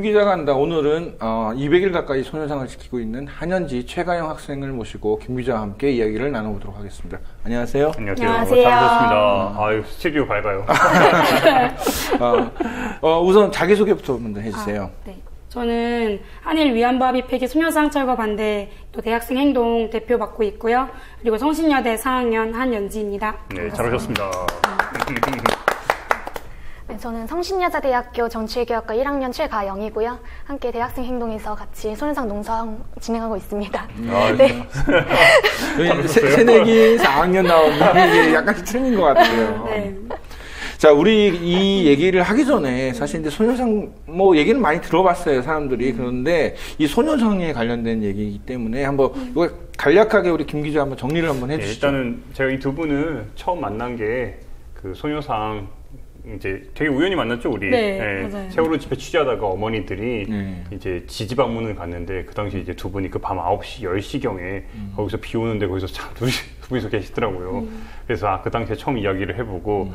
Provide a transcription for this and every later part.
기자가 한다. 오늘은 200일 가까이 소녀상을 지키고 있는 한현지 최가영 학생을 모시고 김 기자와 함께 이야기를 나눠보도록 하겠습니다. 안녕하세요. 안녕하세요. 안녕하세요. 잘 오셨습니다. 아유, 스튜디오 밝아요. 우선 자기소개부터 먼저 해주세요. 네. 저는 한일 위안부 합의 폐기 소녀상 철거 반대 또 대학생 행동 대표 맡고 있고요. 그리고 성신여대 4학년 한연지입니다. 네, 잘 오셨습니다. 네, 저는 성신여자대학교 정치외교학과 1학년 최가영이고요. 함께 대학생 행동에서 같이 소녀상 농성 진행하고 있습니다. 네. 새내기 4학년 나오면 약간씩 틀린 것 같아요. 네. 자, 우리 이 얘기를 하기 전에 사실 이제 소녀상 뭐 얘기는 많이 들어봤어요, 사람들이. 그런데 이 소녀상에 관련된 얘기이기 때문에 한번 이거 간략하게 우리 김 기자 한번 정리를 한번 해주시죠. 네, 일단은 제가 이 두 분을 처음 만난 게 그 소녀상 이제 되게 우연히 만났죠, 우리. 네, 맞아요. 세월호 집회 취재하다가 어머니들이 이제 지지 방문을 갔는데 그 당시 이제 두 분이 그 밤 9시, 10시경에 거기서 비 오는데 거기서 참 두 분이서 계시더라고요. 그래서 그 당시에 처음 이야기를 해보고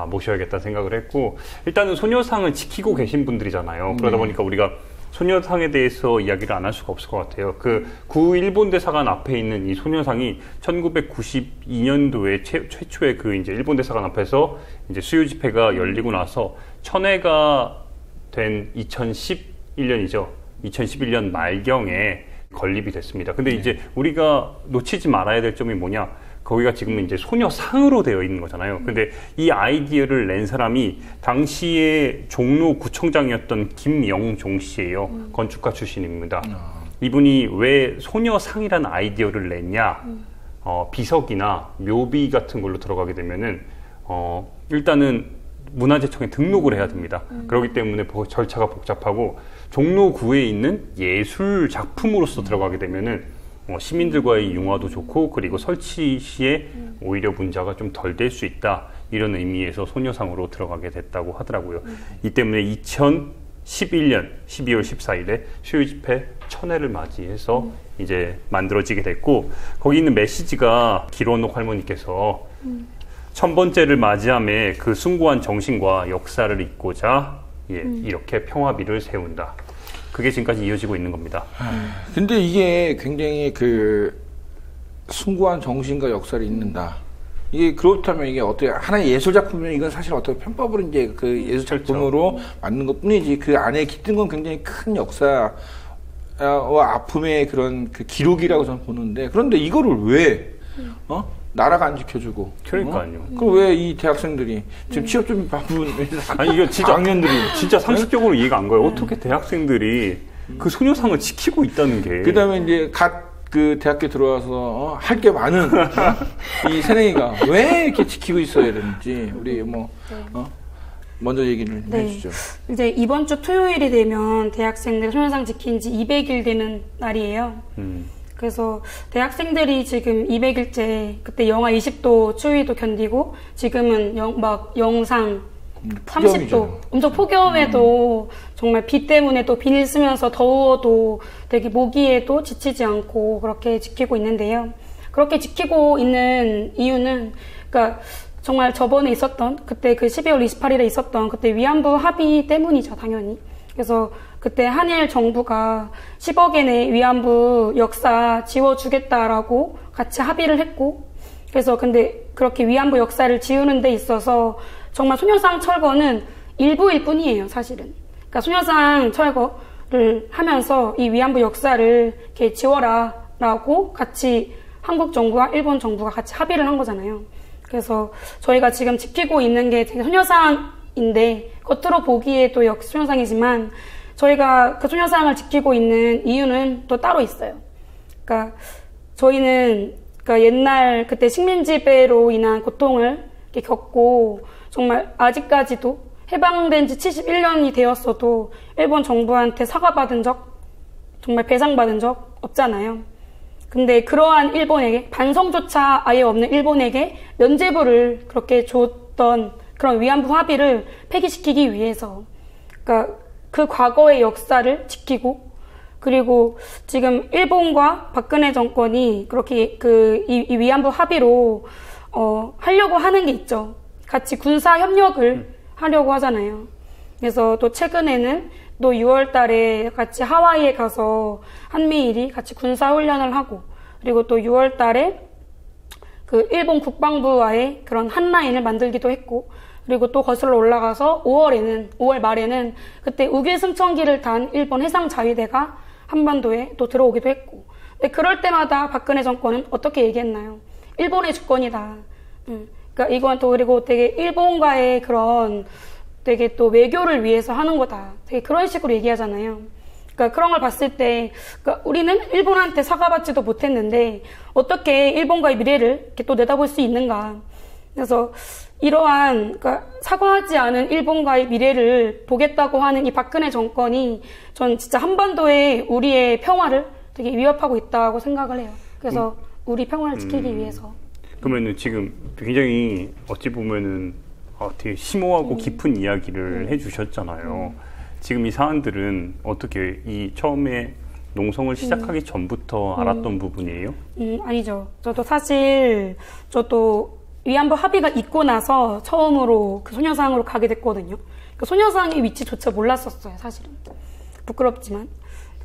모셔야겠다 생각을 했고, 일단은 소녀상을 지키고 계신 분들이잖아요. 그러다 보니까 우리가 소녀상에 대해서 이야기를 안 할 수가 없을 것 같아요. 그 구 일본 대사관 앞에 있는 이 소녀상이 1992년도에 최초의 그 이제 일본 대사관 앞에서 이제 수요 집회가 열리고 나서 천회가 된 2011년이죠. 2011년 말경에 건립이 됐습니다. 근데 이제 우리가 놓치지 말아야 될 점이 뭐냐? 거기가 지금 이제 소녀상으로 되어 있는 거잖아요. 근데 이 아이디어를 낸 사람이 당시에 종로구청장이었던 김영종 씨예요. 건축가 출신입니다. 이분이 왜 소녀상이라는 아이디어를 냈냐? 비석이나 묘비 같은 걸로 들어가게 되면은 일단은 문화재청에 등록을 해야 됩니다. 그렇기 때문에 절차가 복잡하고 종로구에 있는 예술 작품으로서 들어가게 되면은 시민들과의 융화도 좋고 그리고 설치 시에 오히려 문제가 좀 덜 될 수 있다, 이런 의미에서 소녀상으로 들어가게 됐다고 하더라고요. 이 때문에 2011년 12월 14일에 수요 집회 1000회를 맞이해서 이제 만들어지게 됐고, 거기 있는 메시지가 길원옥 할머니께서 1000번째를 맞이함에 그 숭고한 정신과 역사를 잇고자 이렇게 평화비를 세운다. 그게 지금까지 이어지고 있는 겁니다. 근데 이게 굉장히 그 숭고한 정신과 역사를 잇는다. 이게 그렇다면 이게 어떻게 하나의 예술 작품이면 이건 사실 어떻게 편법으로 이제 그 예술 작품으로 만든 것뿐이지 그 안에 깃든 건 굉장히 큰 역사와 아픔의 그런 그 기록이라고 저는 보는데, 그런데 이거를 왜 나라가 안 지켜주고? 그러니까요. 그럼 왜 이 대학생들이 지금 취업 준비 바쁜 아니 이거 진짜 학년들이 진짜 상식적으로 이해가 안 가요. 어떻게 대학생들이 그 소녀상을 지키고 있다는 게. 그다음에 이제 그 대학교 들어와서 할 게 많은 이 새내기가 왜 이렇게 지키고 있어야 되는지 우리 먼저 얘기를 해주죠. 이제 이번 주 토요일이 되면 대학생들 소녀상 지킨 지 200일 되는 날이에요. 그래서 대학생들이 지금 200일째 그때 영하 20도 추위도 견디고 지금은 막 영상 30도 엄청 폭염에도 정말 비 때문에 또 비닐 쓰면서 더워도 되게 모기에도 지치지 않고 그렇게 지키고 있는데요. 그렇게 지키고 있는 이유는 그러니까 정말 저번에 있었던 그때 그 12월 28일에 있었던 그때 위안부 합의 때문이죠, 당연히. 그래서 그때 한일 정부가 10억 엔의 위안부 역사 지워주겠다라고 같이 합의를 했고, 그래서 근데 그렇게 위안부 역사를 지우는 데 있어서 정말 소녀상 철거는 일부일 뿐이에요, 사실은. 그러니까 소녀상 철거를 하면서 이 위안부 역사를 이렇게 지워라라고 같이 한국 정부와 일본 정부가 같이 합의를 한 거잖아요. 그래서 저희가 지금 지키고 있는 게 되게 소녀상인데 겉으로 보기에도 소녀상이지만 저희가 그 소녀상을 지키고 있는 이유는 또 따로 있어요. 그러니까 저희는 그러니까 옛날 그때 식민지배로 인한 고통을 이렇게 겪고 정말 아직까지도 해방된 지 71년이 되었어도 일본 정부한테 사과받은 적, 정말 배상받은 적 없잖아요. 근데 그러한 일본에게, 반성조차 아예 없는 일본에게 면죄부를 그렇게 줬던 그런 위안부 합의를 폐기시키기 위해서, 그러니까 그 과거의 역사를 지키고, 그리고 지금 일본과 박근혜 정권이 그렇게 이 위안부 합의로 하려고 하는 게 있죠. 같이 군사 협력을 하려고 하잖아요. 그래서 또 최근에는 또 6월 달에 같이 하와이에 가서 한미일이 같이 군사훈련을 하고, 그리고 또 6월 달에 그 일본 국방부와의 그런 한라인을 만들기도 했고, 그리고 또 거슬러 올라가서 5월 말에는 그때 우길 승천기를 탄 일본 해상자위대가 한반도에 또 들어오기도 했고, 근데 그럴 때마다 박근혜 정권은 어떻게 얘기했나요? 일본의 주권이다. 그러니까 이건 또 그리고 되게 일본과의 그런 되게 또 외교를 위해서 하는 거다. 되게 그런 식으로 얘기하잖아요. 그러니까 그런 걸 봤을 때, 그러니까 우리는 일본한테 사과받지도 못했는데 어떻게 일본과의 미래를 이렇게 또 내다볼 수 있는가. 그래서 이러한, 그러니까 사과하지 않은 일본과의 미래를 보겠다고 하는 이 박근혜 정권이 전 진짜 한반도에 우리의 평화를 되게 위협하고 있다고 생각을 해요. 그래서 우리 평화를 지키기 위해서. 그러면은 지금 굉장히 어찌 보면은 되게 심오하고 깊은 이야기를 해주셨잖아요. 지금 이 사안들은 어떻게 이 처음에 농성을 시작하기 전부터 알았던 부분이에요? 아니죠. 저도 위안부 합의가 있고 나서 처음으로 그 소녀상으로 가게 됐거든요. 그 소녀상의 위치조차 몰랐었어요, 사실은. 부끄럽지만.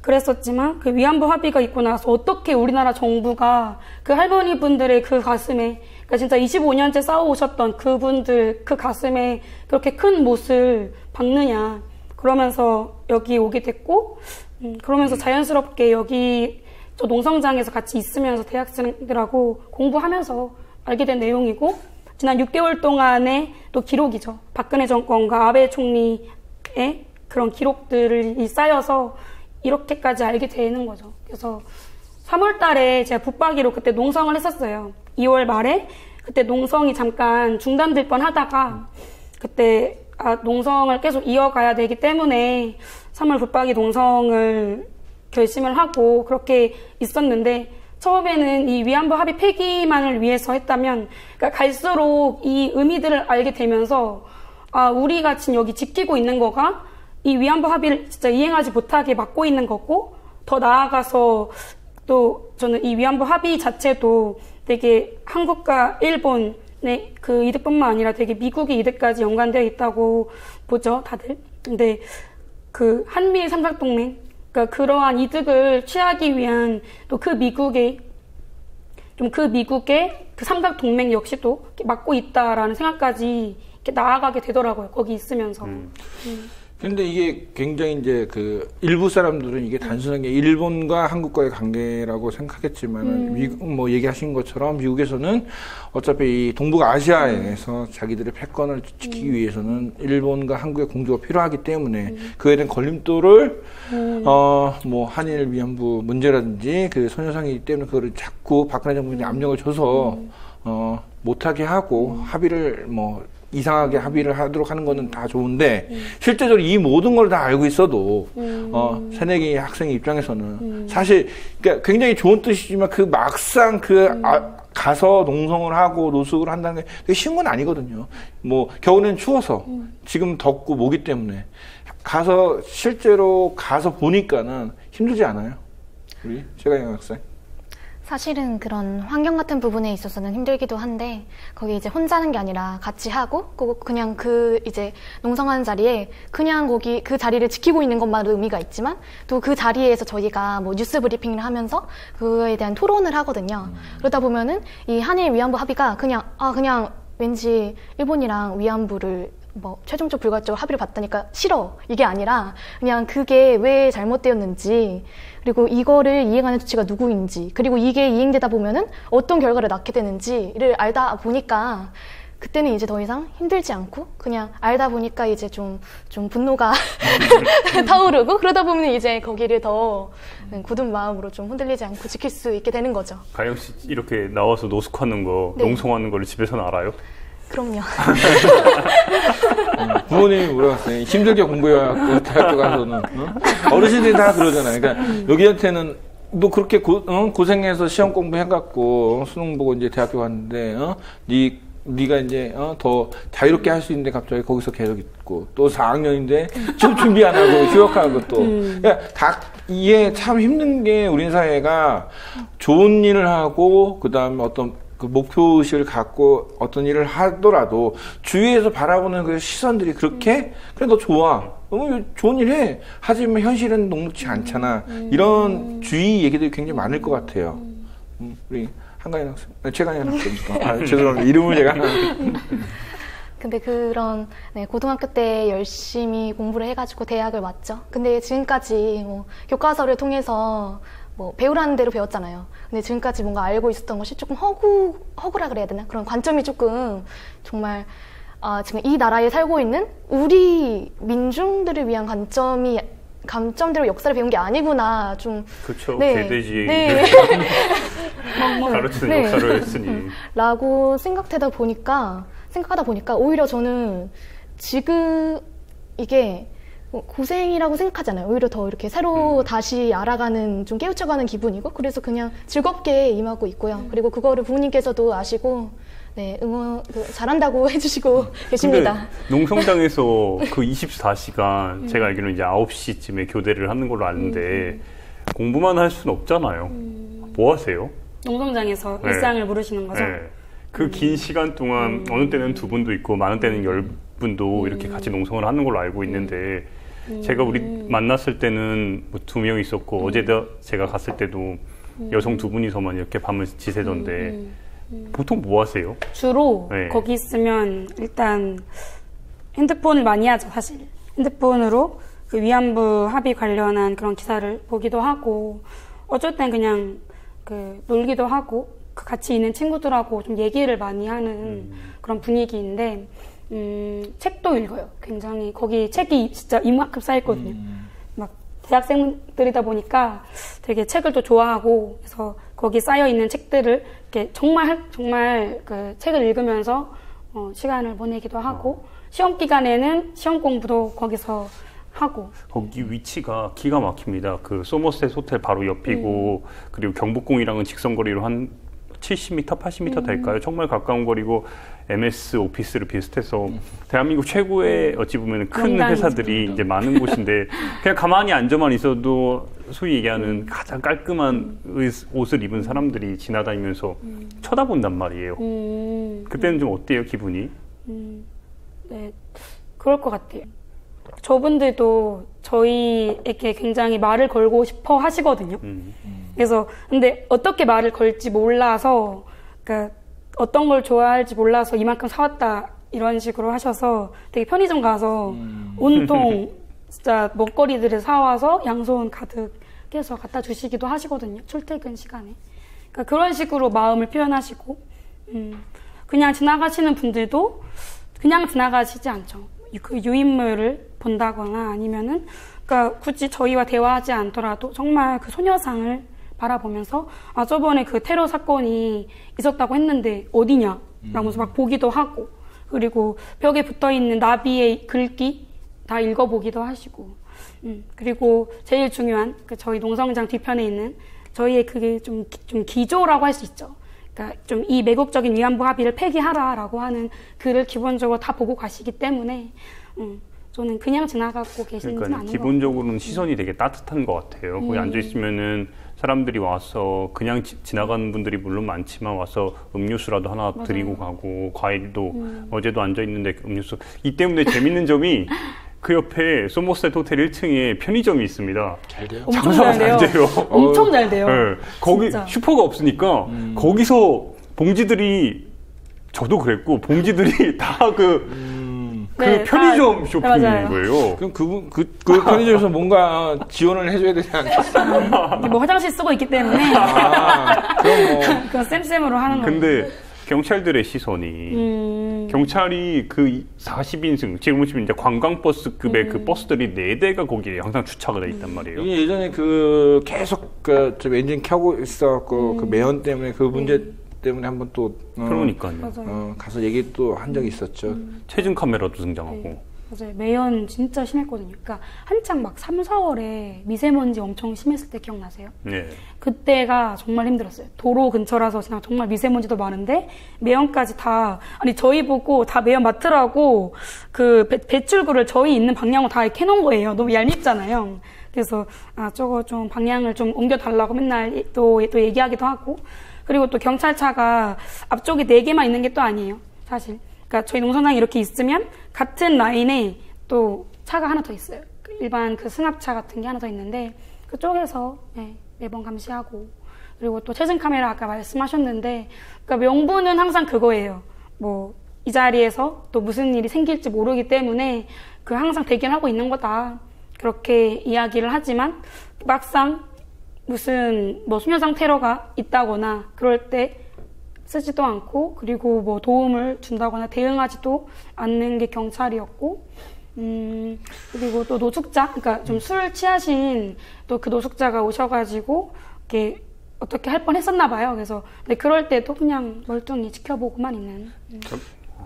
그랬었지만 그 위안부 합의가 있고 나서 어떻게 우리나라 정부가 그 할머니 분들의 그 가슴에, 그러니까 진짜 25년째 싸워오셨던 그분들 그 가슴에 그렇게 큰 못을 박느냐. 그러면서 여기 오게 됐고, 그러면서 자연스럽게 여기 저 농성장에서 같이 있으면서 대학생들하고 공부하면서 알게 된 내용이고, 지난 6개월 동안의 또 기록이죠. 박근혜 정권과 아베 총리의 그런 기록들이 쌓여서 이렇게까지 알게 되는 거죠. 그래서 3월 달에 제가 붙박이로 그때 농성을 했었어요. 2월 말에 그때 농성이 잠깐 중단될 뻔 하다가 그때 농성을 계속 이어가야 되기 때문에 3월 붙박이 농성을 결심을 하고 그렇게 있었는데, 처음에는 이 위안부 합의 폐기만을 위해서 했다면, 그러니까 갈수록 이 의미들을 알게 되면서 우리가 지금 여기 지키고 있는 거가 이 위안부 합의를 진짜 이행하지 못하게 막고 있는 거고, 더 나아가서 또 저는 이 위안부 합의 자체도 되게 한국과 일본의 그 이득뿐만 아니라 되게 미국의 이득까지 연관되어 있다고 보죠, 다들. 근데 그 한미일 삼각동맹, 그러니까 그러한 이득을 취하기 위한 또 그 미국의 그 삼각동맹 역시도 막고 있다라는 생각까지 이렇게 나아가게 되더라고요, 거기 있으면서. 근데 이게 굉장히 이제 그 일부 사람들은 이게 단순하게 일본과 한국과의 관계라고 생각하겠지만은 미국 뭐 얘기하신 것처럼 미국에서는 어차피 이 동북아시아에서 자기들의 패권을 지키기 위해서는 일본과 한국의 공조가 필요하기 때문에 그에 대한 걸림돌을 뭐 한일 위안부 문제라든지 그 소녀상이기 때문에 그거를 자꾸 박근혜 정부에 압력을 줘서 못하게 하고 합의를 뭐 이상하게 합의를 하도록 하는 거는 다 좋은데, 실제적으로 이 모든 걸 다 알고 있어도 새내기 학생 입장에서는 사실 그러니까 굉장히 좋은 뜻이지만 그 막상 가서 농성을 하고 노숙을 한다는 게 되게 쉬운 건 아니거든요. 뭐 겨울에는 추워서, 지금 덥고 모기 때문에 실제로 가서 보니까는 힘들지 않아요? 우리 최가영 학생? 사실은 그런 환경 같은 부분에 있어서는 힘들기도 한데, 거기 이제 혼자 하는 게 아니라 같이 하고, 그냥 이제 농성하는 자리에 그냥 거기 그 자리를 지키고 있는 것만으로 의미가 있지만, 또 그 자리에서 저희가 뭐 뉴스 브리핑을 하면서 그거에 대한 토론을 하거든요. 그러다 보면은 이 한일 위안부 합의가 그냥 왠지 일본이랑 위안부를 뭐 최종적 불가역적 합의를 봤다니까 싫어, 이게 아니라 그냥 그게 왜 잘못되었는지, 그리고 이거를 이행하는 주체가 누구인지, 그리고 이게 이행되다 보면은 어떤 결과를 낳게 되는지를 알다 보니까 그때는 이제 더 이상 힘들지 않고, 그냥 알다 보니까 이제 좀 분노가 타오르고, 그러다 보면 이제 거기를 더 굳은 마음으로 좀 흔들리지 않고 지킬 수 있게 되는 거죠. 가영 씨 이렇게 나와서 노숙하는 거, 네. 농성하는 거를 집에서는 알아요? 그럼요. 부모님이 물어봤어요. 힘들게 공부해갖고 대학교 가서는 어르신들이 다 그러잖아요. 그러니까 여기한테는 너 그렇게 고생해서 시험 공부해갖고 수능 보고 이제 대학교 갔는데 네가 이제 더 자유롭게 할 수 있는데 갑자기 거기서 계속 있고, 또 4학년인데 지금 준비 안 하고 휴학하고 또 그러니까 이게 참 힘든 게, 우리 사회가 좋은 일을 하고 그 다음에 어떤 그 목표의식을 갖고 어떤 일을 하더라도 주위에서 바라보는 그 시선들이 그렇게 그래 너 좋아 너무 좋은 일 해 하지만 현실은 녹록지 않잖아 이런 주위 얘기들이 굉장히 많을 것 같아요. 우리 한가인 학생, 최강현 학생부터 죄송합니다 이름을 제가 근데 그런 고등학교 때 열심히 공부를 해가지고 대학을 왔죠. 근데 지금까지 뭐 교과서를 통해서 뭐 배우라는 대로 배웠잖아요. 근데 지금까지 뭔가 알고 있었던 것이 조금 허구라 그래야 되나? 그런 관점이 조금 정말 지금 이 나라에 살고 있는 우리 민중들을 위한 감점대로 역사를 배운 게 아니구나. 좀 그렇죠. 네. 개돼지의 가르치는 역사를 했으니 라고 생각하다 보니까 오히려 저는 지금 이게 고생이라고 생각하잖아요. 오히려 더 이렇게 새로 다시 알아가는, 좀 깨우쳐가는 기분이고, 그래서 그냥 즐겁게 임하고 있고요. 그리고 그거를 부모님께서도 아시고, 네, 응원, 잘한다고 해주시고 계십니다. 농성장에서 그 24시간, 제가 알기로는 이제 9시쯤에 교대를 하는 걸로 아는데, 공부만 할 수는 없잖아요. 뭐 하세요? 농성장에서 네. 일상을 모르시는 거죠? 네. 그 긴 시간 동안, 어느 때는 2분도 있고, 많은 때는 10분도 이렇게 같이 농성을 하는 걸로 알고 있는데, 제가 우리 만났을 때는 뭐 2명 있었고, 어제도 제가 갔을 때도 여성 2분이서만 이렇게 밤을 지새던데, 보통 뭐 하세요? 주로 네. 거기 있으면 일단 핸드폰을 많이 하죠, 사실. 핸드폰으로 그 위안부 합의 관련한 그런 기사를 보기도 하고, 어쩔 땐 그냥 그 놀기도 하고, 그 같이 있는 친구들하고 좀 얘기를 많이 하는 그런 분위기인데, 책도 읽어요. 굉장히 거기 책이 진짜 이만큼 쌓였거든요. 막 대학생들이다 보니까 되게 책을 또 좋아하고, 그래서 거기 쌓여 있는 책들을 이렇게 정말 그 책을 읽으면서 시간을 보내기도 하고, 시험 기간에는 시험 공부도 거기서 하고. 거기 위치가 기가 막힙니다. 그 소머셋 호텔 바로 옆이고, 그리고 경복궁이랑은 직선거리로 한 70m, 80m 될까요? 정말 가까운 거리고, MS 오피스를 비슷해서 대한민국 최고의 어찌 보면 큰 회사들이 이제 많은 곳인데, 그냥 가만히 앉아만 있어도 소위 얘기하는 가장 깔끔한 옷을 입은 사람들이 지나다니면서 쳐다본단 말이에요. 그때는 좀 어때요, 기분이? 네, 그럴 것 같아요. 저분들도 저희에게 굉장히 말을 걸고 싶어 하시거든요. 그래서 근데 어떻게 말을 걸지 몰라서, 그러니까 어떤 걸 좋아할지 몰라서 이만큼 사왔다 이런 식으로 하셔서 되게 편의점 가서 온통 진짜 먹거리들을 사와서 양손 가득해서 갖다 주시기도 하시거든요. 출퇴근 시간에. 그러니까 그런 식으로 마음을 표현하시고, 그냥 지나가시는 분들도 그냥 지나가시지 않죠. 그 유인물을 본다거나 아니면은, 그러니까 굳이 저희와 대화하지 않더라도 정말 그 소녀상을 바라보면서, 아, 저번에 그 테러 사건이 있었다고 했는데 어디냐? 라면서 막 보기도 하고, 그리고 벽에 붙어 있는 나비의 글귀 다 읽어보기도 하시고, 그리고 제일 중요한 그 저희 농성장 뒤편에 있는 저희의 그게 좀 기조라고 할 수 있죠. 그러니까 좀 이 매국적인 위안부 합의를 폐기하라라고 하는 글을 기본적으로 다 보고 가시기 때문에, 저는 그냥 지나가고 계시는지는 않은 것 같아요. 기본적으로는 시선이 되게 따뜻한 것 같아요. 거기 앉아있으면은 사람들이 와서 그냥 지나가는 분들이 물론 많지만 와서 음료수라도 하나 맞아요. 드리고 가고, 과일도 어제도 앉아있는데 음료수. 이 때문에 재밌는 점이 그 옆에 소머셋 호텔 1층에 편의점이 있습니다. 잘 돼요? 엄청 잘 돼요. 엄청 잘 돼요. 네. 거기 진짜. 슈퍼가 없으니까 거기서 봉지들이, 저도 그랬고, 봉지들이 다 네, 편의점 쇼핑인 맞아요. 거예요. 그럼 그 편의점에서 뭔가 지원을 해줘야 되지 않겠어요? 뭐 화장실 쓰고 있기 때문에 그럼 뭐 그건 쌤쌤으로 하는 거예요. 근데 경찰들의 시선이, 경찰이 그 40인승, 지금 보시면 이제 관광버스급의 그 버스들이 4대가 거기에 항상 주차가 돼 있단 말이에요. 이게 예전에 계속 저 엔진 켜고 있어갖고 그 매연 때문에 그 문제 때문에 한번 또 그러니까요. 맞아요. 가서 얘기 또 한 적이 있었죠. 체증 카메라도 등장하고. 네, 맞아요. 매연 진짜 심했거든요. 그러니까 한창 막 3, 4월에 미세먼지 엄청 심했을 때 기억나세요? 네. 그때가 정말 힘들었어요. 도로 근처라서 그냥 정말 미세먼지도 많은데 매연까지 다, 아니 저희 보고 다 매연 맡으라고 그 배출구를 저희 있는 방향으로 다 이렇게 해놓은 거예요. 너무 얄밉잖아요. 그래서 저거 좀 방향을 좀 옮겨달라고 맨날 또 얘기하기도 하고, 그리고 또 경찰차가 앞쪽에 4개만 있는 게 또 아니에요, 사실. 그러니까 저희 농성장이 이렇게 있으면 같은 라인에 또 차가 하나 더 있어요. 일반 그 승합차 같은 게 하나 더 있는데 그쪽에서 네, 매번 감시하고, 그리고 또 체증 카메라 아까 말씀하셨는데, 그러니까 명분은 항상 그거예요. 뭐 이 자리에서 또 무슨 일이 생길지 모르기 때문에 그 항상 대기하고 있는 거다, 그렇게 이야기를 하지만 막상 무슨 뭐 소녀상 테러가 있다거나 그럴 때 쓰지도 않고, 그리고 뭐 도움을 준다거나 대응하지도 않는 게 경찰이었고, 그리고 또 노숙자, 그러니까 좀 술 취하신 또 그 노숙자가 오셔가지고 이렇게 어떻게 할 뻔했었나 봐요. 그래서 근데 그럴 때도 그냥 멀뚱히 지켜보고만 있는.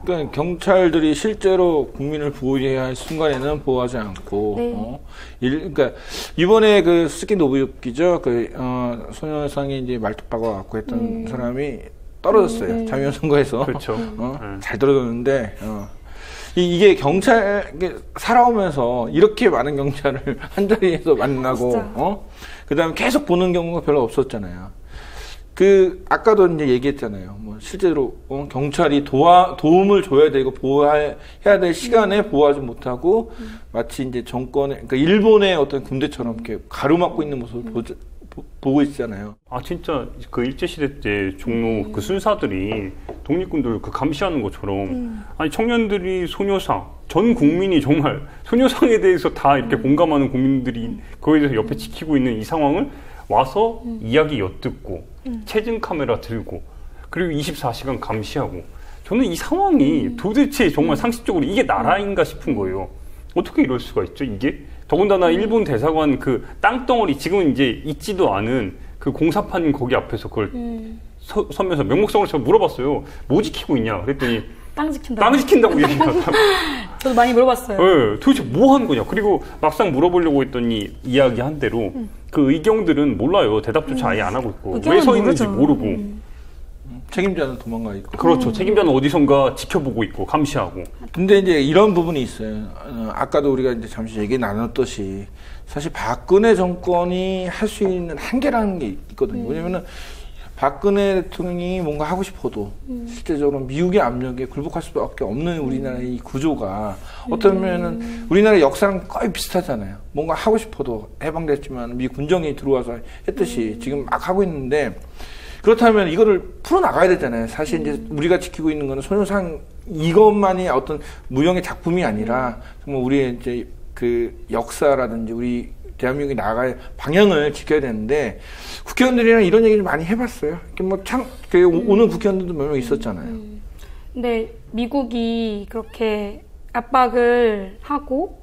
그러니까 경찰들이 실제로 국민을 보호해야 할 순간에는 보호하지 않고, 네. 그러니까 이번에 그 스키 노부유키죠, 소녀상이 이제 말뚝박아 갖고 했던 사람이 떨어졌어요. 자유연 선거에서. 그렇죠. 잘 떨어졌는데, 이게 살아오면서 이렇게 많은 경찰을 한 자리에서 만나고, 그 다음에 계속 보는 경우가 별로 없었잖아요. 아까도 이제 얘기했잖아요. 뭐, 실제로, 경찰이 도움을 줘야 되고, 보호해야 될 시간에 보호하지 못하고, 마치 이제 그러니까 일본의 어떤 군대처럼 이렇게 가로막고 있는 모습을 보고 있잖아요. 아, 진짜 그 일제시대 때 종로 그 순사들이 독립군들 그 감시하는 것처럼, 아니, 청년들이 소녀상, 전 국민이 정말 소녀상에 대해서 다 이렇게 공감하는 국민들이 거기에 대해서 옆에 지키고 있는 이 상황을 와서 이야기 엿듣고, 체증 카메라 들고, 그리고 24시간 감시하고, 저는 이 상황이 도대체 정말 상식적으로 이게 나라인가 싶은 거예요. 어떻게 이럴 수가 있죠, 이게? 더군다나 일본 대사관 그 땅덩어리, 지금은 이제 있지도 않은 그 공사판 거기 앞에서 그걸 서면서 명목성으로 제가 물어봤어요. 뭐 지키고 있냐? 그랬더니 땅 지킨다고. 땅 지킨다고 얘기하더라고요. 저도 많이 물어봤어요. 네, 도대체 뭐 하는 거냐? 그리고 막상 물어보려고 했더니 이야기한 대로 그 의경들은 몰라요. 대답조차 아예 안 하고 있고, 왜 서 있는지 모르고. 책임자는 도망가 있고. 그렇죠. 책임자는 어디선가 지켜보고 있고 감시하고. 근데 이제 이런 부분이 있어요. 아까도 우리가 이제 잠시 얘기 나눴듯이 사실 박근혜 정권이 할 수 있는 한계라는 게 있거든요. 왜냐면은 박근혜 대통령이 뭔가 하고 싶어도 실제적으로 미국의 압력에 굴복할 수밖에 없는 우리나라의 이 구조가 어쩌면은 우리나라의 역사랑 거의 비슷하잖아요. 뭔가 하고 싶어도 해방됐지만 미 군정이 들어와서 했듯이 지금 막 하고 있는데, 그렇다면 이거를 풀어나가야 되잖아요. 사실 이제 우리가 지키고 있는 거는 소녀상 이것만이 어떤 무형의 작품이 아니라 정말 우리의 이제 그 역사라든지 우리 대한민국이 나아갈 방향을 지켜야 되는데, 국회의원들이랑 이런 얘기를 많이 해봤어요. 오늘 국회의원들도 몇 명 있었잖아요. 근데 미국이 그렇게 압박을 하고,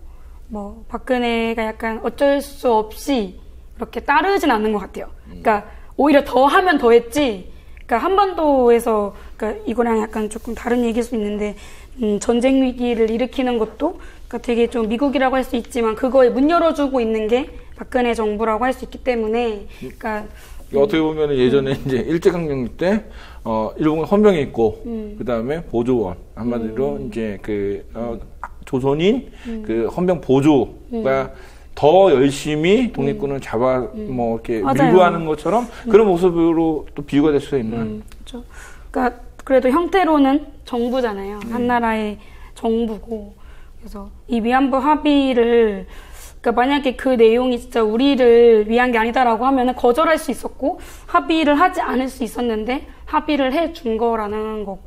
뭐, 박근혜가 약간 어쩔 수 없이 그렇게 따르진 않는 것 같아요. 그러니까 오히려 더 하면 더 했지. 그러니까 한반도에서, 그러니까 이거랑 약간 조금 다른 얘기일 수 있는데, 전쟁 위기를 일으키는 것도, 그러니까 되게 좀 미국이라고 할 수 있지만 그거에 문 열어주고 있는 게 박근혜 정부라고 할 수 있기 때문에, 그러니까 어떻게 보면 예전에 이제 일제강점기 때 일본은 헌병이 있고, 그 다음에 보조원, 한마디로 이제 조선인 그 헌병 보조가 더 열심히 독립군을 뭐 이렇게 밀고 하는 것처럼 그런 모습으로 또 비유가 될 수가 있는. 그렇죠. 그러니까 그래도 형태로는 정부잖아요. 한 나라의 정부고. 그래서 이 위안부 합의를, 그러니까 만약에 그 내용이 진짜 우리를 위한 게 아니다라고 하면은 거절할 수 있었고, 합의를 하지 않을 수 있었는데 합의를 해준 거라는 거고.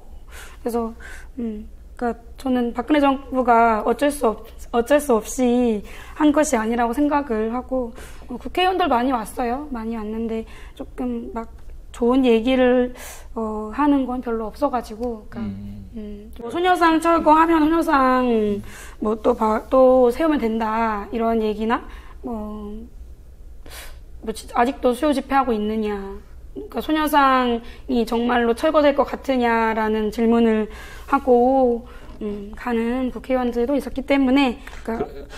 그래서 그러니까 저는 박근혜 정부가 어쩔 수 없이 한 것이 아니라고 생각을 하고, 국회의원들 많이 왔어요. 많이 왔는데 조금 막 좋은 얘기를 하는 건 별로 없어가지고, 그러니까 뭐 소녀상 철거하면 소녀상 뭐 또 세우면 된다 이런 얘기나 뭐 아직도 수요 집회하고 있느냐, 그러니까 소녀상이 정말로 철거될 것 같으냐라는 질문을 하고 가는 국회의원들도 있었기 때문에,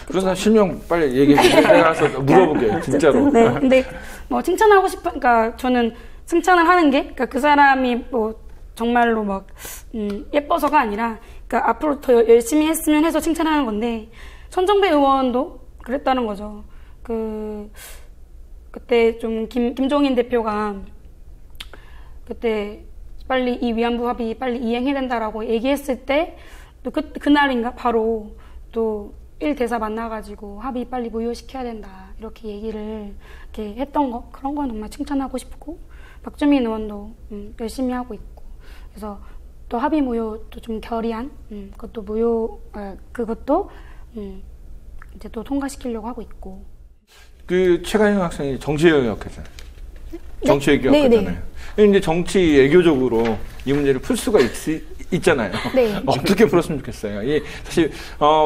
그러나 실명 빨리 얘기해. 내가 가서 물어볼게요, 진짜로. 네, 근데 뭐 칭찬하고 그러니까 저는 칭찬을 하는 게, 그러니까 그 사람이 뭐 정말로 막 예뻐서가 아니라, 그러니까 앞으로 더 열심히 했으면 해서 칭찬하는 건데, 천정배 의원도 그랬다는 거죠. 그때 좀 김종인 대표가 그때 빨리 이 위안부 합의 빨리 이행해야 된다라고 얘기했을 때 또 그날인가 바로 또 1대사 만나가지고 합의 빨리 무효시켜야 된다 이렇게 얘기를 이렇게 했던 거 그런 건 정말 칭찬하고 싶고 박주민 의원도 열심히 하고 있고 그래서 또 합의 무효도 좀 결의안 그것도 그것도 이제 또 통과시키려고 하고 있고 그 최가영 학생이 정치외교학했잖아요. 정치외교학했잖아요. 근데 정치 외교적으로 이 문제를 풀 수가 있잖아요. 네. 어떻게 풀었으면 좋겠어요. 이게 사실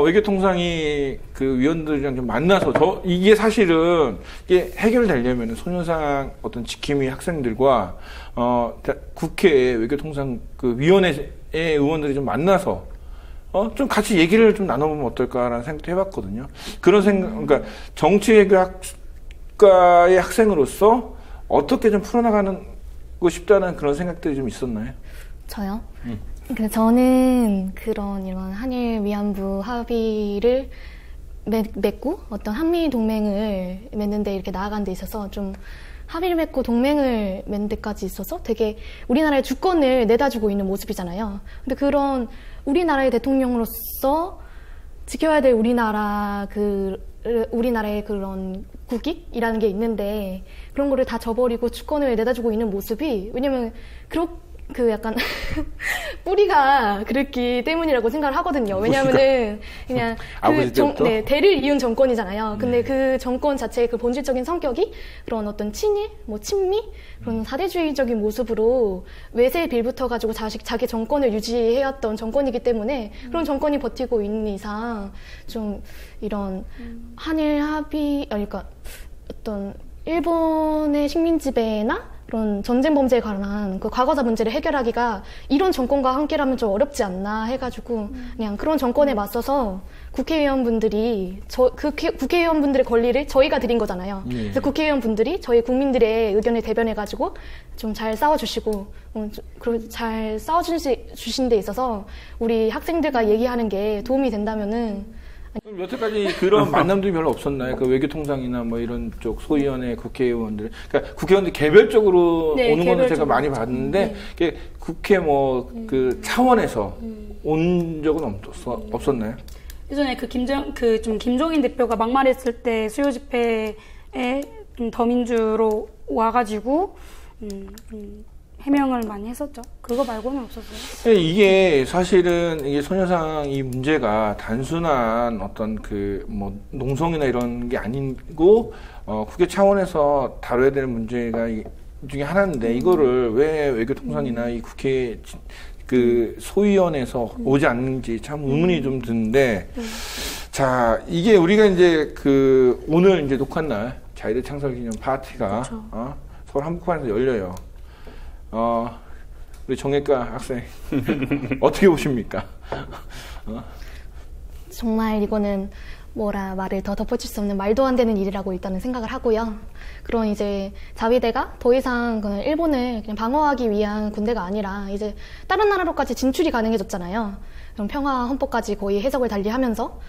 외교통상이 그 위원들이랑 좀 만나서 이게 사실은 이게 해결되려면 소녀상 어떤 지킴이 학생들과 국회 외교통상 그 위원회 의원들이 좀 만나서 좀 같이 얘기를 좀 나눠보면 어떨까라는 생각도 해봤거든요. 그런 생각, 그러니까 정치외교학과의 학생으로서 어떻게 좀 풀어나가고 싶다는 그런 생각들이 좀 있었나요? 저요? 근데 저는 이런 한일 위안부 합의를 맺고 어떤 한미 동맹을 맺는 데 이렇게 나아간 데 있어서 좀 합의를 맺고 동맹을 맺는 데까지 있어서 되게 우리나라의 주권을 내다주고 있는 모습이잖아요. 근데 그런 우리나라의 대통령으로서 지켜야 될 우리나라의 그런 국익이라는 게 있는데 그런 거를 다 저버리고 주권을 내다주고 있는 모습이 왜냐면 약간 뿌리가 그렇기 때문이라고 생각을 하거든요. 왜냐하면은 그냥 대를 이은 정권이잖아요. 근데 그 정권 자체의 그 본질적인 성격이 그런 어떤 친일, 친미 그런 사대주의적인 모습으로 외세에 빌붙어 가지고 자기 정권을 유지해왔던 정권이기 때문에 그런 정권이 버티고 있는 이상 좀 이런 한일 합의 그러니까 어떤 일본의 식민 지배나 그런 전쟁 범죄에 관한 그 과거사 문제를 해결하기가 이런 정권과 함께라면 좀 어렵지 않나 해가지고 그냥 그런 정권에 맞서서 국회의원분들이 국회의원분들의 권리를 저희가 드린 거잖아요. 그래서 국회의원분들이 저희 국민들의 의견을 대변해가지고 좀 잘 싸워주시고 잘 싸워주신 데 있어서 우리 학생들과 얘기하는 게 도움이 된다면은. 그럼 여태까지 그런 만남들이 별로 없었나요? 그 외교통상이나 이런 쪽 소위원회 국회의원들, 그러니까 국회의원들 개별적으로 오는 거는 제가 많이 봤는데, 국회 그 차원에서 온 적은 없었나요? 예전에 김종인 대표가 막말했을 때 수요 집회에 좀 더민주로 와가지고 해명을 많이 했었죠. 그거 말고는 없었어요. 이게 사실은 이게 소녀상 이 문제가 단순한 어떤 농성이나 이런 게 아니고 국회 차원에서 다뤄야 되는 문제가 중에 하나인데 이거를 왜 외교통상이나 이 국회 그 소위원회에서 오지 않는지 참 의문이 좀 드는데 자 이게 우리가 이제 오늘 이제 녹화한 날 자유대 창설기념 파티가 서울 한복판에서 열려요. 우리 정외과 학생 어떻게 보십니까? 정말 이거는 말을 더 덧붙일 수 없는 말도 안 되는 일이라고 일단은 생각을 하고요. 그런 이제 자위대가 더 이상 그냥 일본을 그냥 방어하기 위한 군대가 아니라 이제 다른 나라로까지 진출이 가능해졌잖아요. 그럼 평화 헌법까지 거의 해석을 달리하면서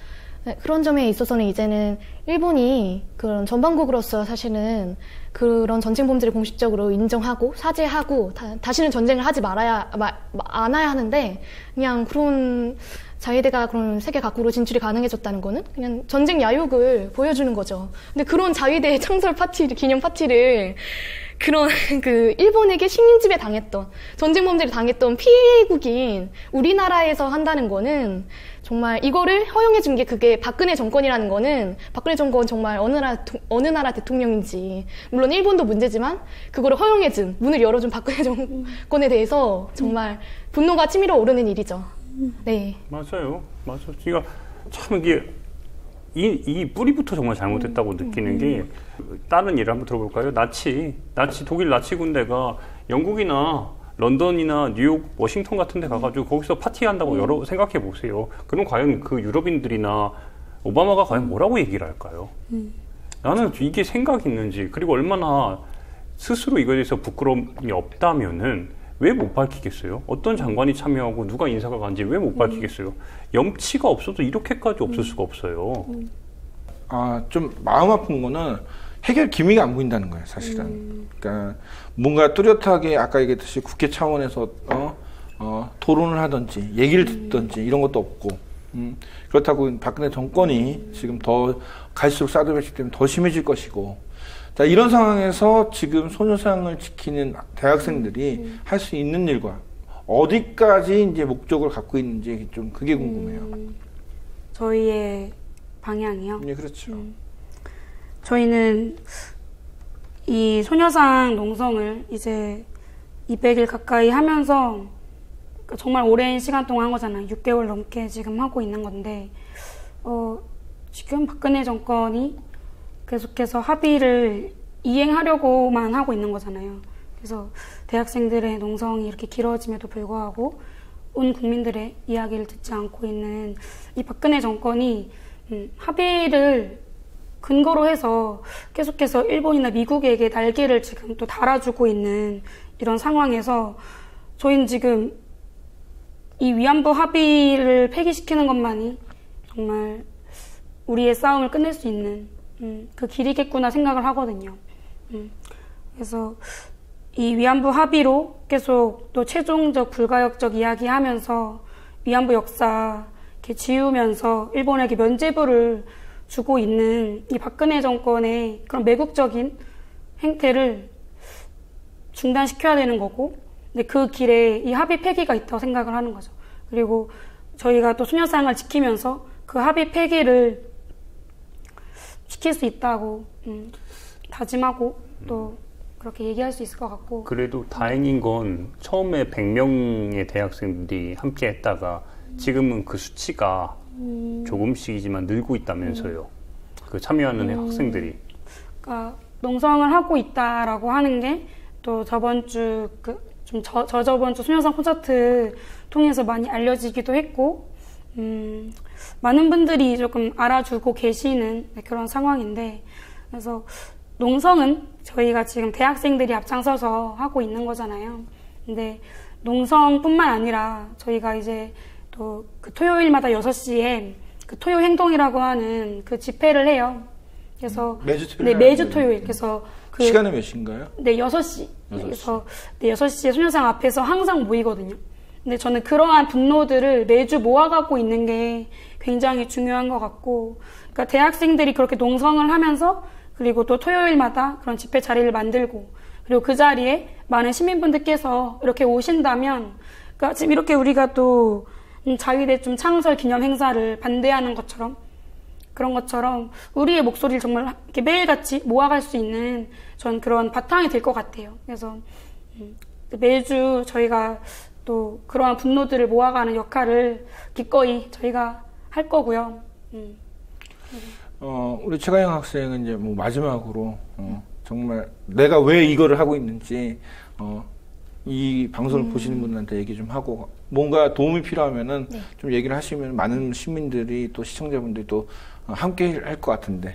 그런 점에 있어서는 이제는 일본이 그런 전범국으로서 사실은 그런 전쟁 범죄를 공식적으로 인정하고 사죄하고 다시는 전쟁을 하지 않아야 하는데 그냥 그런 자위대가 그런 세계 각국으로 진출이 가능해졌다는 거는 그냥 전쟁 야욕을 보여주는 거죠. 근데 그런 자위대 창설 기념 파티를 그런 일본에게 식민지배 당했던 전쟁 범죄를 당했던 피해국인 우리나라에서 한다는 거는 정말 이거를 허용해 준 게 그게 박근혜 정권이라는 거는 박근혜 정권 정말 어느 나라 대통령인지 물론 일본도 문제지만 그거를 허용해 준 문을 열어준 박근혜 정권에 대해서 정말 분노가 치밀어 오르는 일이죠. 네. 맞아요. 그러니까 참 이게 이 뿌리부터 정말 잘못됐다고 느끼는 게 다른 예를 한번 들어볼까요? 독일 나치 군대가 영국이나 런던이나 뉴욕, 워싱턴 같은 데 가가지고 거기서 파티한다고 생각해 보세요. 그럼 과연 그 유럽인들이나 오바마가 과연 뭐라고 얘기를 할까요? 나는 이게 생각이 있는지 그리고 얼마나 스스로 이거에 대해서 부끄러움이 없다면은 왜 못 밝히겠어요? 어떤 장관이 참여하고 누가 인사가 간지 왜 못 밝히겠어요? 염치가 없어도 이렇게까지 없을 수가 없어요. 좀 마음 아픈 거는 해결 기미가 안 보인다는 거예요, 사실은. 그러니까 뭔가 뚜렷하게 아까 얘기했듯이 국회 차원에서 토론을 하든지 얘기를 듣든지 이런 것도 없고 그렇다고 박근혜 정권이 지금 더 갈수록 사드 배치 때문에 더 심해질 것이고 자 이런 상황에서 지금 소녀상을 지키는 대학생들이 할 수 있는 일과 어디까지 이제 목적을 갖고 있는지 좀 그게 궁금해요. 저희의 방향이요? 네, 그렇죠. 저희는 이 소녀상 농성을 이제 200일 가까이 하면서 정말 오랜 시간 동안 한 거잖아요. 6개월 넘게 지금 하고 있는 건데 지금 박근혜 정권이 계속해서 합의를 이행하려고만 하고 있는 거잖아요. 그래서 대학생들의 농성이 이렇게 길어짐에도 불구하고 온 국민들의 이야기를 듣지 않고 있는 이 박근혜 정권이 합의를 근거로 해서 계속해서 일본이나 미국에게 날개를 지금 또 달아주고 있는 이런 상황에서 저희는 지금 이 위안부 합의를 폐기시키는 것만이 정말 우리의 싸움을 끝낼 수 있는 그 길이겠구나 생각을 하거든요. 그래서 이 위안부 합의로 계속 또 최종적 불가역적 이야기하면서 위안부 역사 이렇게 지우면서 일본에게 면죄부를 주고 있는 이 박근혜 정권의 그런 매국적인 행태를 중단시켜야 되는 거고, 근데 그 길에 이 합의 폐기가 있다고 생각을 하는 거죠. 그리고 저희가 또 소녀상을 지키면서 그 합의 폐기를 시킬 수 있다고 다짐하고 또 그렇게 얘기할 수 있을 것 같고. 그래도 다행인 건 처음에 100명의 대학생들이 함께 했다가 지금은 그 수치가 조금씩이지만 늘고 있다면서요. 그 참여하는 학생들이. 그러니까 농성을 하고 있다라고 하는 게 또 저번 주 저번 주 소녀상 콘서트 통해서 많이 알려지기도 했고, 많은 분들이 조금 알아주고 계시는 그런 상황인데, 그래서 농성은 저희가 지금 대학생들이 앞장서서 하고 있는 거잖아요. 근데 농성뿐만 아니라 저희가 이제 또 그 토요일마다 6시에 그 토요 행동이라고 하는 그 집회를 해요. 그래서 매주 토요일. 네, 매주 토요일. 그래서 그 시간은 몇 시인가요? 네, 6시. 그래서 네, 6시에 소녀상 앞에서 항상 모이거든요. 근데 저는 그러한 분노들을 매주 모아가고 있는 게 굉장히 중요한 것 같고, 그러니까 대학생들이 그렇게 농성을 하면서 그리고 또 토요일마다 그런 집회 자리를 만들고, 그리고 그 자리에 많은 시민분들께서 이렇게 오신다면, 그러니까 지금 이렇게 우리가 또 자위대쯤 창설 기념 행사를 반대하는 것처럼, 그런 것처럼 우리의 목소리를 정말 이렇게 매일같이 모아갈 수 있는 전 그런 바탕이 될 것 같아요. 그래서 매주 저희가 또 그러한 분노들을 모아가는 역할을 기꺼이 저희가 할 거고요. 우리 최가영 학생은 이제 뭐 마지막으로 정말 내가 왜 이거를 하고 있는지 이 방송을 보시는 분들한테 얘기 좀 하고, 뭔가 도움이 필요하면은 네. 좀 얘기를 하시면 많은 시민들이 또 시청자분들이 또 함께 할 것 같은데.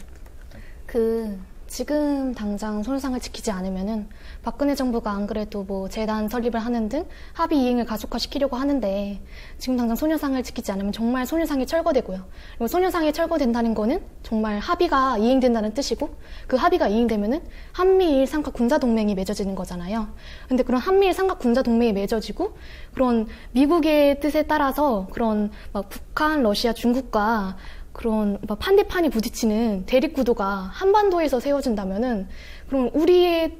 지금 당장 소녀상을 지키지 않으면은 박근혜 정부가 안 그래도 뭐 재단 설립을 하는 등 합의 이행을 가속화시키려고 하는데, 지금 당장 소녀상을 지키지 않으면 정말 소녀상이 철거되고요. 그리고 소녀상이 철거된다는 거는 정말 합의가 이행된다는 뜻이고, 그 합의가 이행되면은 한미일 삼각 군사 동맹이 맺어지는 거잖아요. 근데 그런 한미일 삼각 군사 동맹이 맺어지고, 그런 미국의 뜻에 따라서 그런 막 북한, 러시아, 중국과 그런 막 판대판이 부딪히는 대립 구도가 한반도에서 세워진다면은, 그럼 우리의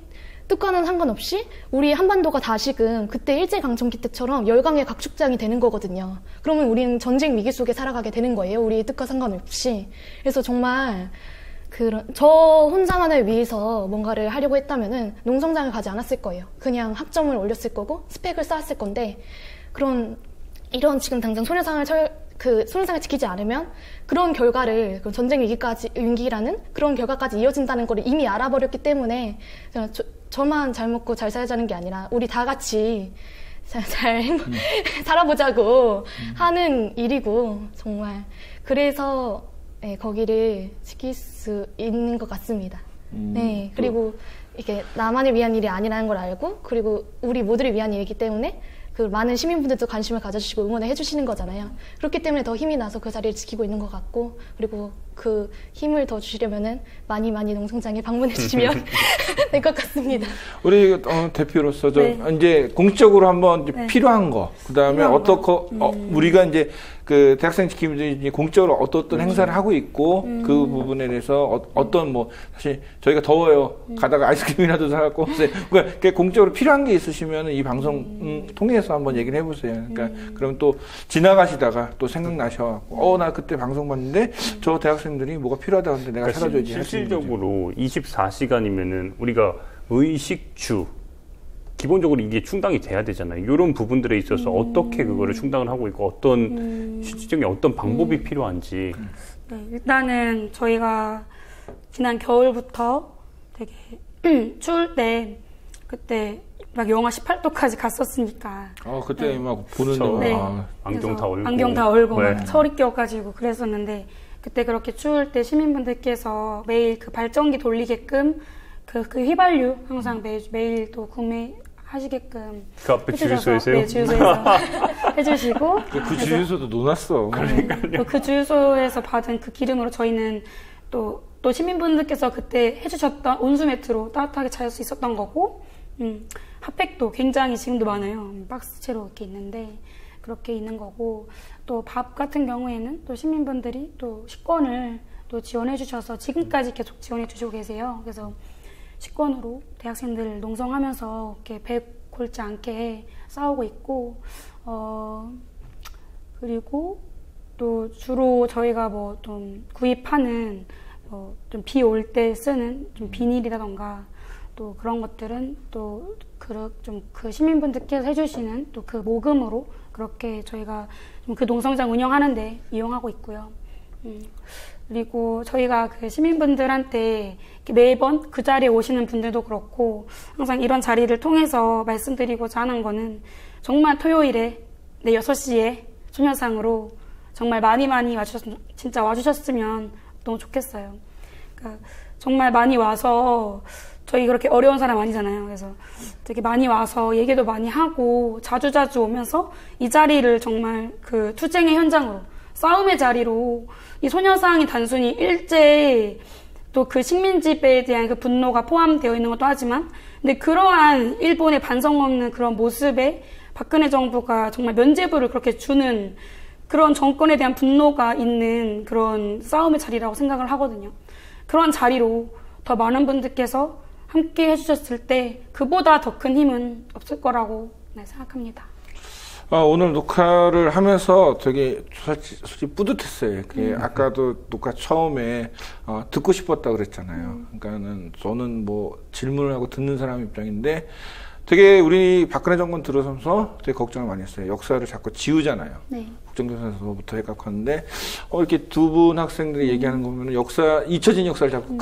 뜻과는 상관없이 우리 한반도가 다시금 그때 일제강점기 때처럼 열강의 각축장이 되는 거거든요. 그러면 우리는 전쟁 위기 속에 살아가게 되는 거예요. 우리의 뜻과 상관없이. 그래서 정말 저 혼자만을 위해서 뭔가를 하려고 했다면은 농성장을 가지 않았을 거예요. 그냥 학점을 올렸을 거고 스펙을 쌓았을 건데, 이런 지금 당장 소녀상을 지키지 않으면 그런 결과를, 전쟁 위기라는 그런 결과까지 이어진다는 걸 이미 알아버렸기 때문에 저만 잘 먹고 잘 살자는 게 아니라 우리 다 같이 잘 살아보자고 하는 일이고, 정말 그래서 네, 거기를 지킬 수 있는 것 같습니다. 네, 그리고 이게 나만을 위한 일이 아니라는 걸 알고, 그리고 우리 모두를 위한 일이기 때문에 그 많은 시민분들도 관심을 가져주시고 응원을 해주시는 거잖아요. 그렇기 때문에 더 힘이 나서 그 자리를 지키고 있는 것 같고, 그리고 그 힘을 더 주시려면은 많이 농성장에 방문해 주시면 될 것 같습니다. 우리 대표로서 네. 이제 공식적으로 한번 이제 네. 필요한 거, 그다음에 우리가 이제 그 대학생 지킴이들이 공적으로 어떤 행사를 하고 있고 그 부분에 대해서 어떤 뭐 사실 저희가 더워요 가다가 아이스크림이라도 사갖고 그러니까 공적으로 필요한 게 있으시면 이 방송 통해서 한번 얘기를 해보세요. 그러니까 그럼 또 지나가시다가 또 생각나셔갖고 나 그때 방송 봤는데 저 대학생들이 뭐가 필요하다는데 내가 그러니까 찾아줘야지. 실질적으로 24시간이면은 우리가 의식주 기본적으로 이게 충당이 돼야 되잖아요. 이런 부분들에 있어서 어떻게 그거를 충당을 하고 있고 어떤 실질적인 어떤 방법이 필요한지. 네, 일단은 저희가 지난 겨울부터 되게 추울 때 그때 막 영하 18도까지 갔었으니까. 그때 네. 막 보는데 네. 안경 다 얼고. 안경 다 얼고 네. 막 철이 껴가지고 그랬었는데 그때 그렇게 추울 때 시민분들께서 매일 그 발전기 돌리게끔 그 휘발유 항상 매일 또 구매하시게끔 그 앞에 해주셔서, 주유소에서요? 네, 주유소에서 해주시고 그 주유소도 놓았어. 그 주유소에서 받은 그 기름으로 저희는 또 시민분들께서 그때 해주셨던 온수매트로 따뜻하게 잘 수 있었던 거고 핫팩도 굉장히 지금도 많아요. 박스채로 이렇게 있는데 그렇게 있는 거고 또 밥 같은 경우에는 또 시민분들이 또 식권을 또 지원해 주셔서 지금까지 계속 지원해 주시고 계세요. 그래서 식권으로 대학생들 농성하면서 이렇게 배 골지 않게 싸우고 있고 그리고 또 주로 저희가 뭐 좀 구입하는 좀 비 올 때 쓰는 좀 비닐이라던가 또 그런 것들은 또 그 시민분들께서 해주시는 또 그 모금으로 그렇게 저희가 좀 그 농성장 운영하는데 이용하고 있고요. 그리고 저희가 그 시민분들한테 매번 그 자리에 오시는 분들도 그렇고 항상 이런 자리를 통해서 말씀드리고자 하는 거는 정말 토요일에 6시에 소녀상으로 정말 많이 진짜 와주셨으면 너무 좋겠어요. 그러니까 정말 많이 와서 저희 그렇게 어려운 사람 아니잖아요. 그래서 되게 많이 와서 얘기도 많이 하고 자주자주 오면서 이 자리를 정말 그 투쟁의 현장으로 싸움의 자리로 이 소녀상이 단순히 일제 또 그 식민지배에 대한 그 분노가 포함되어 있는 것도 하지만 근데 그러한 일본의 반성 없는 그런 모습에 박근혜 정부가 정말 면죄부를 그렇게 주는 그런 정권에 대한 분노가 있는 그런 싸움의 자리라고 생각을 하거든요. 그런 자리로 더 많은 분들께서 함께 해주셨을 때 그보다 더 큰 힘은 없을 거라고 생각합니다. 오늘 녹화를 하면서 되게 솔직히 뿌듯했어요. 아까도 녹화 처음에 듣고 싶었다 그랬잖아요. 그러니까는 저는 뭐 질문을 하고 듣는 사람 입장인데 되게 우리 박근혜 정권 들어서면서 되게 걱정을 많이 했어요. 역사를 자꾸 지우잖아요. 네. 국정교과서부터 해갖고는데 이렇게 두 분 학생들이 얘기하는 거 보면 잊혀진 역사를 자꾸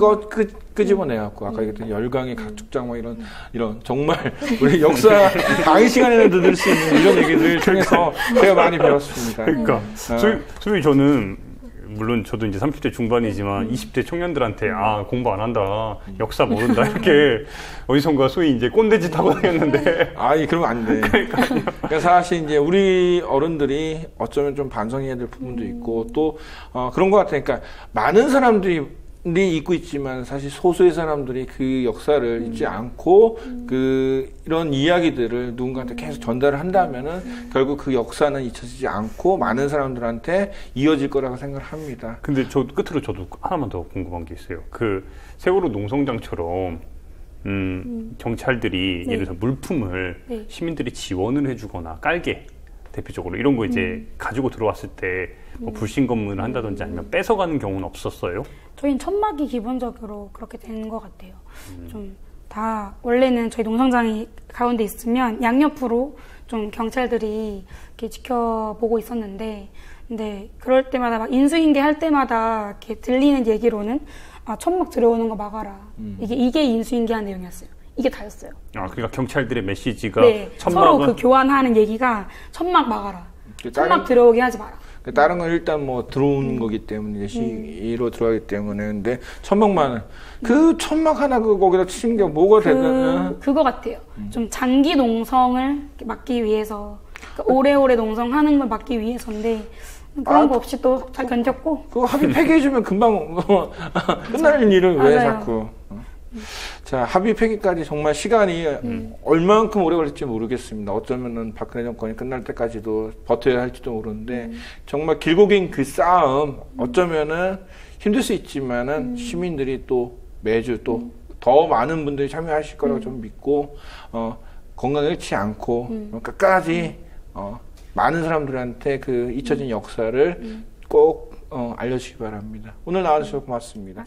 끄집어내갖고 아까 얘기했던 열강의 각축장 뭐 이런 정말 우리 역사 강의 시간에는 들을 수 있는 이런 얘기들 통해서 제가 많이 배웠습니다. 그러니까 소위 저는 물론 저도 이제 30대 중반이지만 20대 청년들한테 공부 안 한다, 역사 모른다 이렇게 어디선가 소위 이제 꼰대짓 하고 다녔는데 그러면 안 돼. 그러니까 사실 이제 우리 어른들이 어쩌면 좀 반성해야 될 부분도 있고 또 그런 것 같아요. 그러니까 많은 사람들이 잊고 있지만 사실 소수의 사람들이 그 역사를 잊지 않고 이런 이야기들을 누군가한테 계속 전달을 한다면은 결국 그 역사는 잊혀지지 않고 많은 사람들한테 이어질 거라고 생각을 합니다. 근데 끝으로 저도 하나만 더 궁금한 게 있어요. 그 세월호 농성장처럼 경찰들이 예를 들어서 물품을 시민들이 지원을 해주거나 깔게 대표적으로 이런 거 이제 가지고 들어왔을 때 뭐 불신 검문을 한다든지 아니면 뺏어가는 경우는 없었어요? 저희는 천막이 기본적으로 그렇게 되는 것 같아요. 좀 다 원래는 저희 농성장이 가운데 있으면 양옆으로 좀 경찰들이 이렇게 지켜보고 있었는데, 근데 그럴 때마다 막 인수인계 할 때마다 이렇게 들리는 얘기로는 천막 들어오는 거 막아라. 이게 인수인계한 내용이었어요. 이게 다였어요. 그러니까 경찰들의 메시지가 서로 그 교환하는 얘기가 천막 막아라. 천막 들어오게 하지 마라. 다른 건 일단 뭐 들어오는 거기 때문에 시로 들어가기 때문에 근데 천막만 그 천막 하나 거기다 치는 게 뭐가 되나? 그거 같아요. 좀 장기 농성을 막기 위해서 그러니까 오래오래 농성하는 걸 막기 위해서인데 그런 거 없이 또 잘 견뎠고. 그거 합의 폐기해주면 금방 끝나는 일을 왜 맞아요. 자꾸. 자, 합의 폐기까지 정말 시간이 얼만큼 오래 걸릴지 모르겠습니다. 어쩌면은 박근혜 정권이 끝날 때까지도 버텨야 할지도 모르는데 정말 길고 긴 그 싸움 어쩌면은 힘들 수 있지만은 시민들이 또 매주 또 더 많은 분들이 참여하실 거라고 좀 믿고 건강을 잃지 않고 끝까지 많은 사람들한테 그 잊혀진 역사를 꼭 알려주시기 바랍니다. 오늘 나와주셔서 고맙습니다.